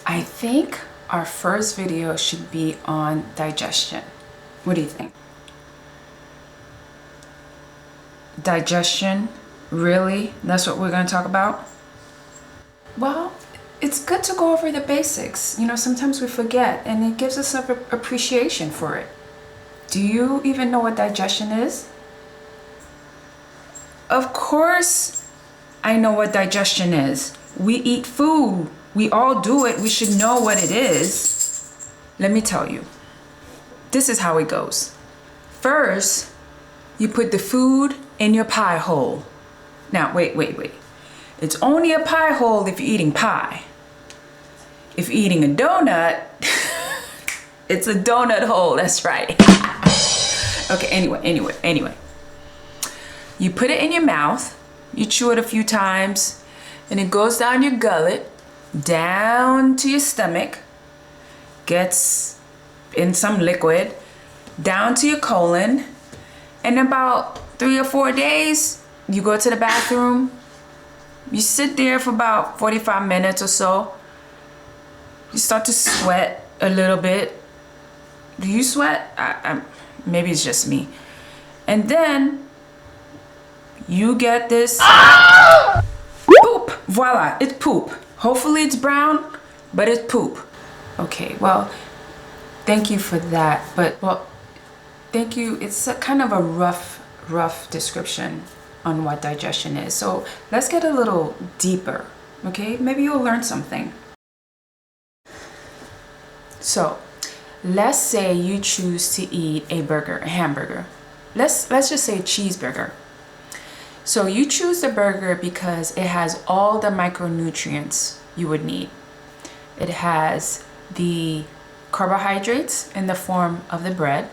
I think our first video should be on digestion. What do you think? Digestion? Really? That's what we're going to talk about? Well, it's good to go over the basics. You know, sometimes we forget and it gives us an appreciation for it. Do you even know what digestion is? Of course, I know what digestion is. We eat food. We all do it. We should know what it is. Let me tell you. This is how it goes. First, you put the food in your pie hole. Now, wait. It's only a pie hole if you're eating pie. If you're eating a donut, it's a donut hole. That's right. Okay, anyway. You put it in your mouth. You chew it a few times. And it goes down your gullet, down to your stomach, gets in some liquid, down to your colon. And about 3 or 4 days, you go to the bathroom. You sit there for about 45 minutes or so. You start to sweat a little bit. Do you sweat? Maybe it's just me. And then you get this poop. Voila, it's poop. Hopefully it's brown, but it's poop. Okay, well, thank you for that. But, well, thank you. It's a kind of a rough description on what digestion is. So let's get a little deeper, okay? Maybe you'll learn something. So let's say you choose to eat a hamburger. Let's just say a cheeseburger. So you choose the burger because it has all the micronutrients you would need. It has the carbohydrates in the form of the bread.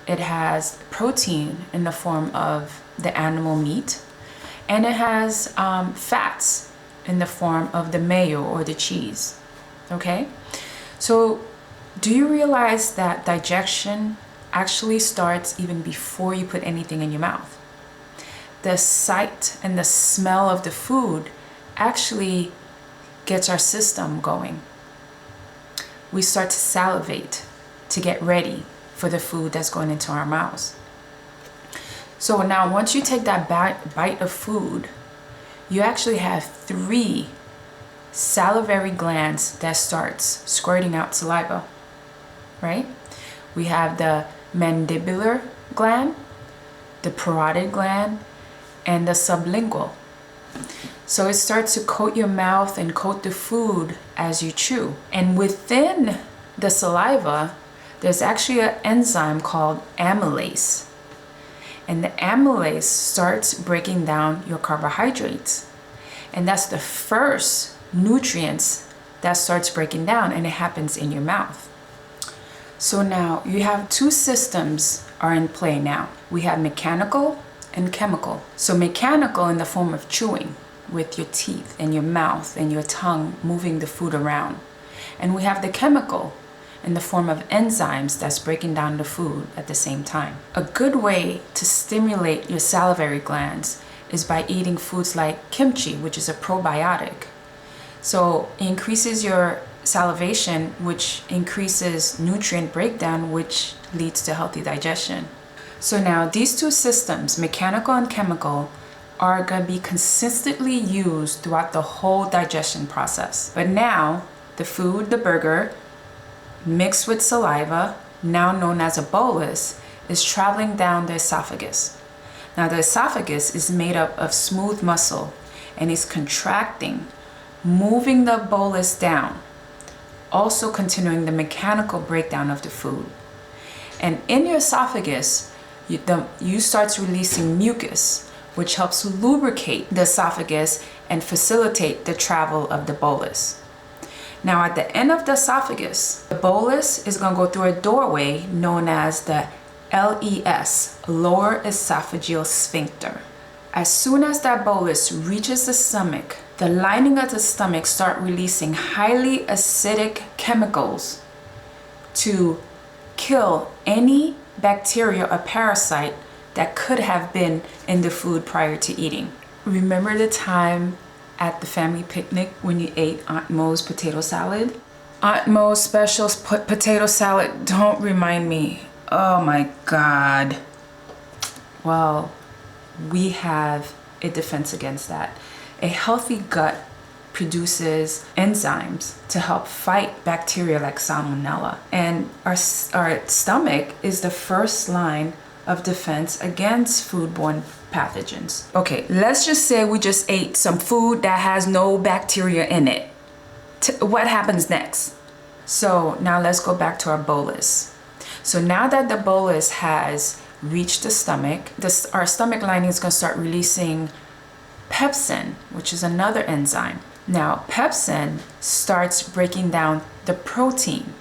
It has protein in the form of the animal meat. And it has fats in the form of the mayo or the cheese. Okay? So do you realize that digestion actually starts even before you put anything in your mouth? The sight and the smell of the food actually gets our system going. We start to salivate to get ready for the food that's going into our mouths. So now once you take that bite of food, you actually have 3 salivary glands that starts squirting out saliva, right? We have the mandibular gland, the parotid gland, and the sublingual. So it starts to coat your mouth and coat the food as you chew. And within the saliva, there's actually an enzyme called amylase. And the amylase starts breaking down your carbohydrates. And that's the first nutrients that starts breaking down, and it happens in your mouth. So now you have 2 systems are in play now. We have mechanical and chemical. So mechanical in the form of chewing with your teeth and your mouth and your tongue moving the food around. And we have the chemical in the form of enzymes that's breaking down the food at the same time. A good way to stimulate your salivary glands is by eating foods like kimchi, which is a probiotic. So it increases your salivation, which increases nutrient breakdown, which leads to healthy digestion. So now these 2 systems, mechanical and chemical, are going to be consistently used throughout the whole digestion process. But now the food, the burger, mixed with saliva, now known as a bolus, is traveling down the esophagus. Now the esophagus is made up of smooth muscle and is contracting, moving the bolus down, also continuing the mechanical breakdown of the food. And in your esophagus, you start releasing mucus, which helps lubricate the esophagus and facilitate the travel of the bolus. Now at the end of the esophagus, the bolus is going to go through a doorway known as the LES, lower esophageal sphincter. As soon as that bolus reaches the stomach, the lining of the stomach start releasing highly acidic chemicals to kill any bacteria or parasite that could have been in the food prior to eating. Remember the time at the family picnic when you ate Aunt Mo's potato salad? Aunt Mo's special potato salad. Don't remind me. Oh my God. Well, we have a defense against that. A healthy gut produces enzymes to help fight bacteria like salmonella. And our stomach is the first line of defense against foodborne pathogens. Okay, let's just say we just ate some food that has no bacteria in it. What happens next? So now let's go back to our bolus. So now that the bolus has reached the stomach, our stomach lining is going to start releasing pepsin, which is another enzyme. Now, pepsin starts breaking down the protein.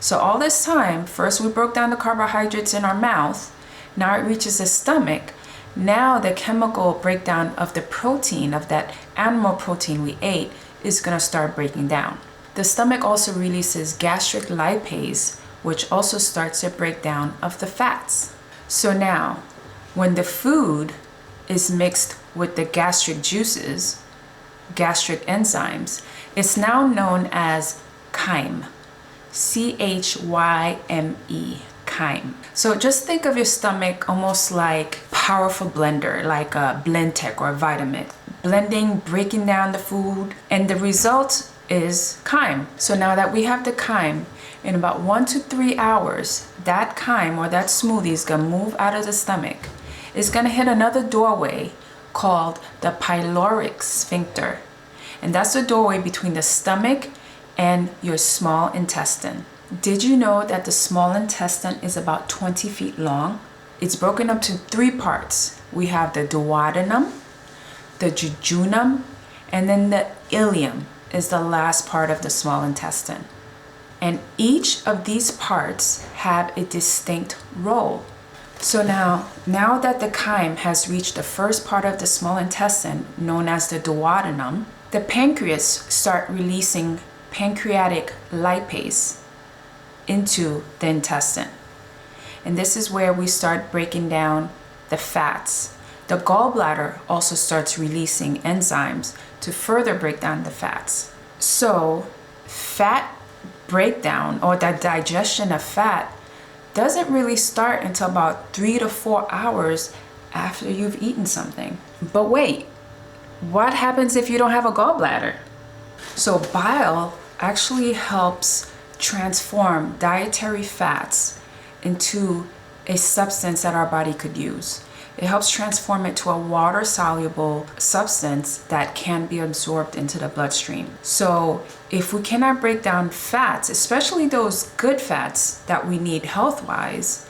So all this time, first we broke down the carbohydrates in our mouth. Now it reaches the stomach. Now the chemical breakdown of the protein, of that animal protein we ate, is going to start breaking down. The stomach also releases gastric lipase, which also starts the breakdown of the fats. So now, when the food is mixed with the gastric juices, gastric enzymes, it's now known as chyme. C-H-Y-M-E, chyme. So just think of your stomach almost like powerful blender, like a Blendtec or a Vitamix. Blending, breaking down the food, and the result is chyme. So now that we have the chyme, in about 1 to 3 hours, that chyme or that smoothie is gonna move out of the stomach. It's gonna hit another doorway called the pyloric sphincter. And that's the doorway between the stomach and your small intestine. Did you know that the small intestine is about 20 feet long? It's broken up to 3 parts. We have the duodenum, the jejunum, and then the ileum is the last part of the small intestine. And each of these parts have a distinct role. So now that the chyme has reached the first part of the small intestine, known as the duodenum, the pancreas start releasing pancreatic lipase into the intestine. And this is where we start breaking down the fats. The gallbladder also starts releasing enzymes to further break down the fats. So fat breakdown, or the digestion of fat, doesn't really start until about 3 to 4 hours after you've eaten something. But wait, what happens if you don't have a gallbladder? So bile actually helps transform dietary fats into a substance that our body could use. It helps transform it to a water-soluble substance that can be absorbed into the bloodstream. So if we cannot break down fats, especially those good fats that we need health-wise,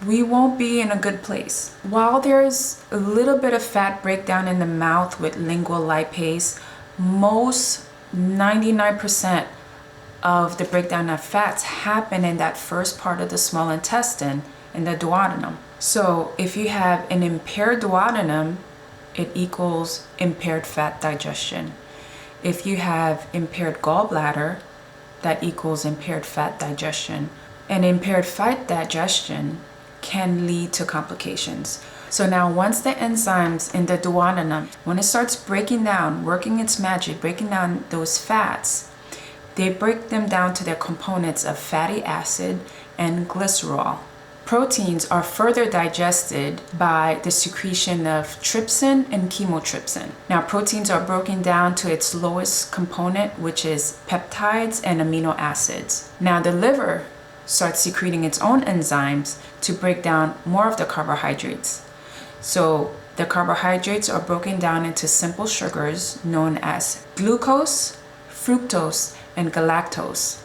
we won't be in a good place. While there's a little bit of fat breakdown in the mouth with lingual lipase, most 99% of the breakdown of fats happen in that first part of the small intestine, in the duodenum. So if you have an impaired duodenum, it equals impaired fat digestion. If you have impaired gallbladder, that equals impaired fat digestion. And impaired fat digestion can lead to complications. So now once the enzymes in the duodenum, when it starts breaking down, working its magic, breaking down those fats, they break them down to their components of fatty acid and glycerol. Proteins are further digested by the secretion of trypsin and chymotrypsin. Now, proteins are broken down to its lowest component, which is peptides and amino acids. Now, the liver starts secreting its own enzymes to break down more of the carbohydrates. So, the carbohydrates are broken down into simple sugars known as glucose, fructose, and galactose.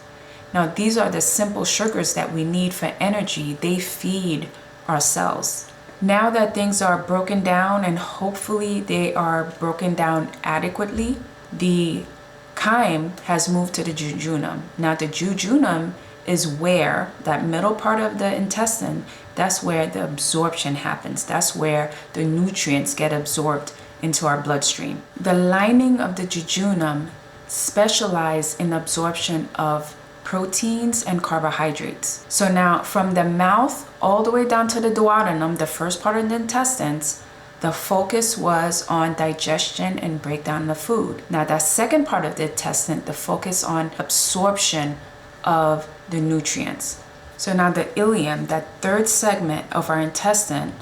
Now, these are the simple sugars that we need for energy. They feed our cells. Now that things are broken down, and hopefully they are broken down adequately, the chyme has moved to the jejunum. Now, the jejunum is where, that middle part of the intestine, that's where the absorption happens. That's where the nutrients get absorbed into our bloodstream. The lining of the jejunum specializes in absorption of proteins and carbohydrates. So now from the mouth all the way down to the duodenum, the first part of the intestines, The focus was on digestion and breakdown of food. Now that second part of the intestine, the focus on absorption of the nutrients. So now the ileum, that third segment of our intestine,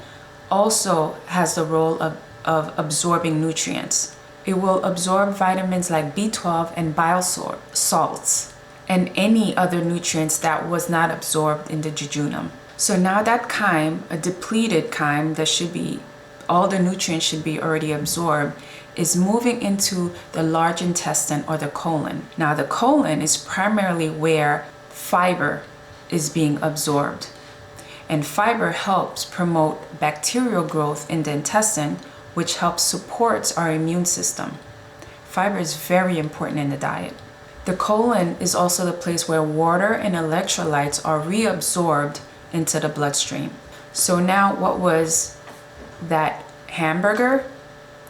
also has the role of absorbing nutrients. It will absorb vitamins like B12 and bile salts and any other nutrients that was not absorbed in the jejunum. So now that chyme, a depleted chyme that should be, all the nutrients should be already absorbed, is moving into the large intestine or the colon. Now the colon is primarily where fiber is being absorbed. And fiber helps promote bacterial growth in the intestine, which helps support our immune system. Fiber is very important in the diet. The colon is also the place where water and electrolytes are reabsorbed into the bloodstream. So now what was that hamburger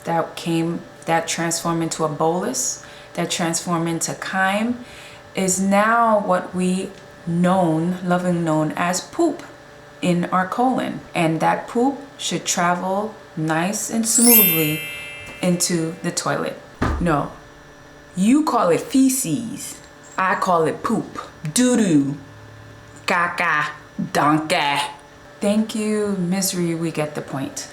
that transformed into a bolus, that transformed into chyme, is now what we lovingly known as poop in our colon. And that poop should travel nice and smoothly into the toilet. No, you call it feces. I call it poop. Doo-doo. Caca. Donkey. Thank you, misery, we get the point.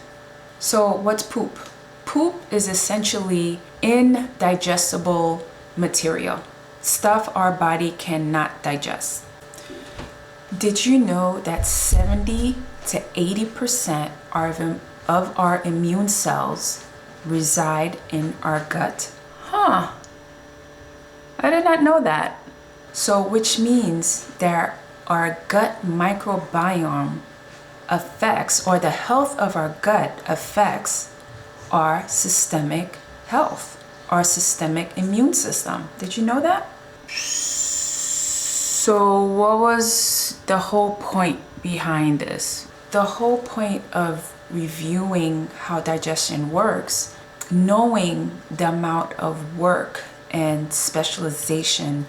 So what's poop? Poop is essentially indigestible material, stuff our body cannot digest. Did you know that 70 to 80% of our immune cells reside in our gut? Huh. I did not know that. So which means that our gut microbiome affects, or the health of our gut affects our systemic health, our systemic immune system. Did you know that? So what was the whole point behind this? The whole point of reviewing how digestion works, knowing the amount of work and specialization,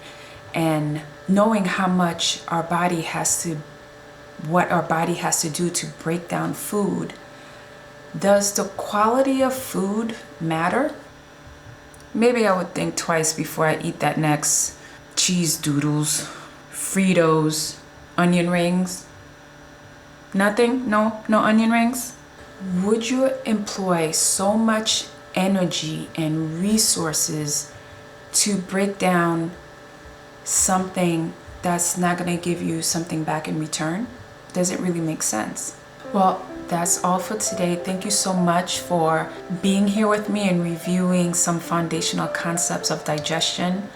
and knowing how much our body has to, what our body has to do to break down food. Does the quality of food matter? Maybe I would think twice before I eat that next cheese doodles, Fritos, onion rings. Nothing? No onion rings? Would you employ so much energy and resources to break down something that's not going to give you something back in return? Does it really make sense? Well, that's all for today. Thank you so much for being here with me and reviewing some foundational concepts of digestion.